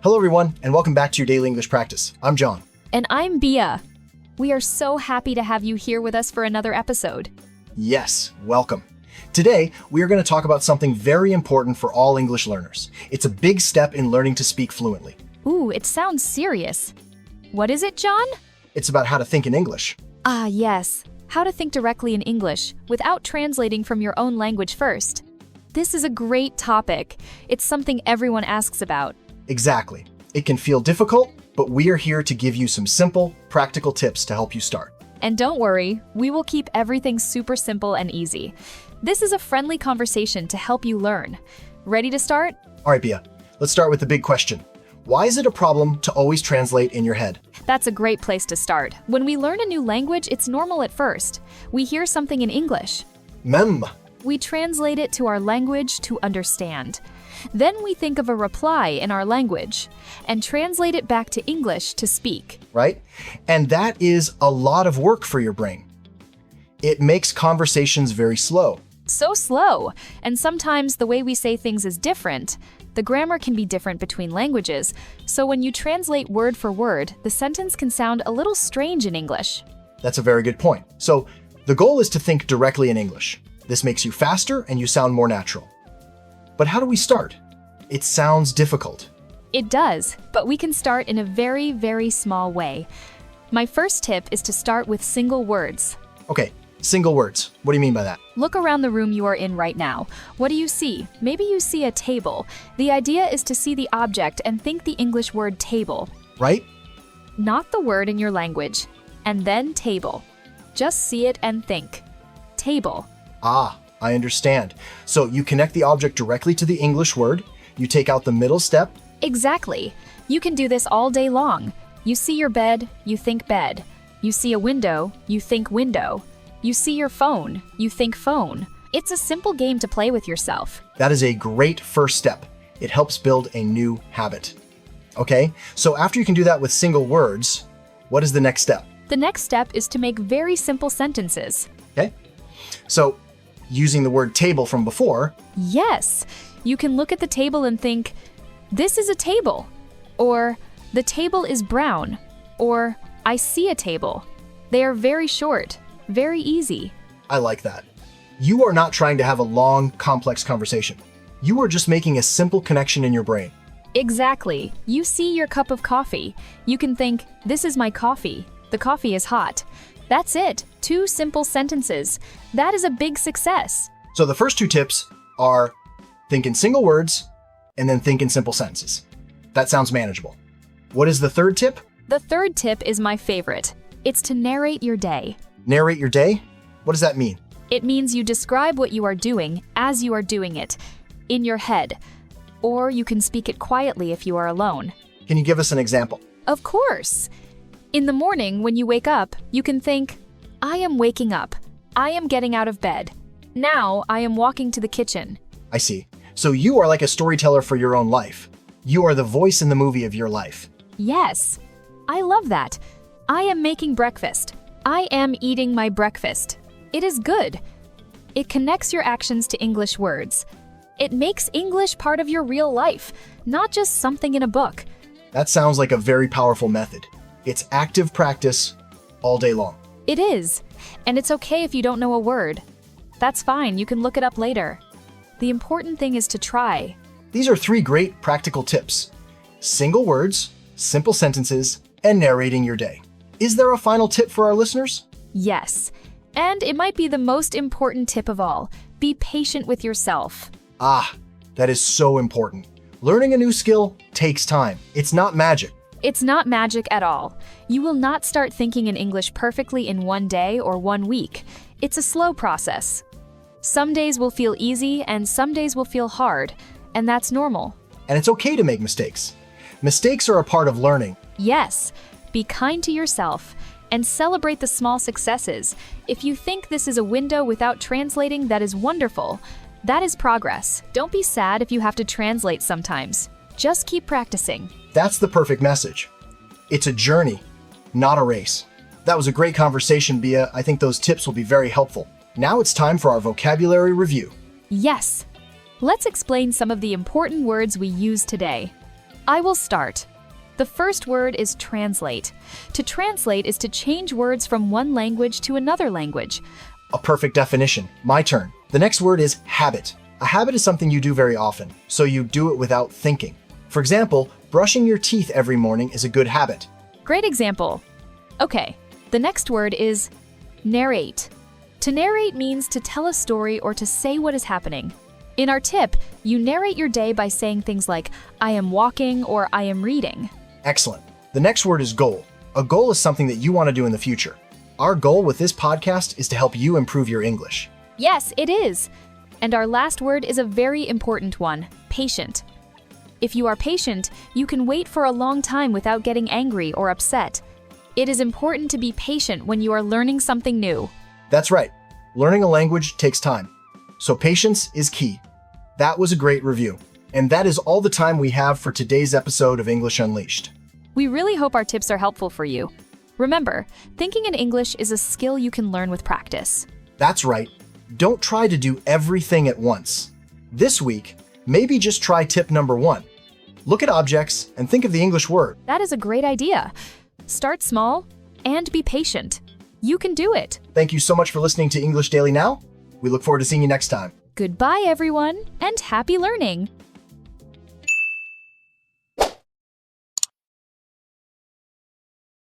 Hello everyone, and welcome back to your daily English practice. I'm John. And I'm Bia. We are so happy to have you here with us for another episode. Yes, welcome. Today, we are going to talk about something very important for all English learners. It's a big step in learning to speak fluently. Ooh, it sounds serious. What is it, John? It's about how to think in English. Ah, yes. How to think directly in English without translating from your own language first. This is a great topic. It's something everyone asks about. Exactly. It can feel difficult, but we are here to give you some simple, practical tips to help you start. And don't worry, we will keep everything super simple and easy. This is a friendly conversation to help you learn. Ready to start? All right, Bia, let's start with the big question. Why is it a problem to always translate in your head? That's a great place to start. When we learn a new language, it's normal at first. We hear something in English. We translate it to our language to understand. Then we think of a reply in our language and translate it back to English to speak. Right? And that is a lot of work for your brain. It makes conversations very slow. So slow. And sometimes the way we say things is different. The grammar can be different between languages. So when you translate word for word, the sentence can sound a little strange in English. That's a very good point. So the goal is to think directly in English. This makes you faster and you sound more natural. But how do we start? It sounds difficult. It does, but we can start in a very, very small way. My first tip is to start with single words. Okay, single words. What do you mean by that? Look around the room you are in right now. What do you see? Maybe you see a table. The idea is to see the object and think the English word table. Right? Not the word in your language. And then table. Just see it and think. Table. Ah, I understand. So you connect the object directly to the English word, you take out the middle step. Exactly. You can do this all day long. You see your bed, you think bed. You see a window, you think window. You see your phone, you think phone. It's a simple game to play with yourself. That is a great first step. It helps build a new habit. Okay, so after you can do that with single words, what is the next step? The next step is to make very simple sentences. Okay, so using the word table from before. Yes, you can look at the table and think, this is a table. Or, the table is brown. Or, I see a table. They are very short, very easy. I like that. You are not trying to have a long, complex conversation. You are just making a simple connection in your brain. Exactly. You see your cup of coffee. You can think, this is my coffee. The coffee is hot. That's it. 2 simple sentences. That is a big success. So the first 2 tips are think in single words and then think in simple sentences. That sounds manageable. What is the third tip? The third tip is my favorite. It's to narrate your day. Narrate your day? What does that mean? It means you describe what you are doing as you are doing it, in your head. Or you can speak it quietly if you are alone. Can you give us an example? Of course. In the morning, when you wake up, you can think, I am waking up. I am getting out of bed. Now I am walking to the kitchen. I see. So you are like a storyteller for your own life. You are the voice in the movie of your life. Yes. I love that. I am making breakfast. I am eating my breakfast. It is good. It connects your actions to English words. It makes English part of your real life, not just something in a book. That sounds like a very powerful method. It's active practice all day long. It is. And it's okay if you don't know a word. That's fine, you can look it up later. The important thing is to try. These are 3 great practical tips. Single words, simple sentences, and narrating your day. Is there a final tip for our listeners? Yes. And it might be the most important tip of all. Be patient with yourself. Ah, that is so important. Learning a new skill takes time. It's not magic. It's not magic at all. You will not start thinking in English perfectly in 1 day or 1 week. It's a slow process. Some days will feel easy and some days will feel hard, and that's normal. And it's okay to make mistakes. Mistakes are a part of learning. Yes, be kind to yourself and celebrate the small successes. If you think this is a window without translating, that is wonderful. That is progress. Don't be sad if you have to translate sometimes. Just keep practicing. That's the perfect message. It's a journey, not a race. That was a great conversation, Bia. I think those tips will be very helpful. Now it's time for our vocabulary review. Yes. Let's explain some of the important words we use today. I will start. The first word is translate. To translate is to change words from one language to another language. A perfect definition. My turn. The next word is habit. A habit is something you do very often, so you do it without thinking. For example, brushing your teeth every morning is a good habit. Great example. Okay, the next word is narrate. To narrate means to tell a story or to say what is happening. In our tip, you narrate your day by saying things like, I am walking or I am reading. Excellent. The next word is goal. A goal is something that you want to do in the future. Our goal with this podcast is to help you improve your English. Yes, it is. And our last word is a very important one, patient. If you are patient, you can wait for a long time without getting angry or upset. It is important to be patient when you are learning something new. That's right. Learning a language takes time. So patience is key. That was a great review. And that is all the time we have for today's episode of English Unleashed. We really hope our tips are helpful for you. Remember, thinking in English is a skill you can learn with practice. That's right. Don't try to do everything at once. This week, maybe just try tip number 1. Look at objects and think of the English word. That is a great idea. Start small and be patient. You can do it. Thank you so much for listening to English Daily Now. We look forward to seeing you next time. Goodbye, everyone, and happy learning.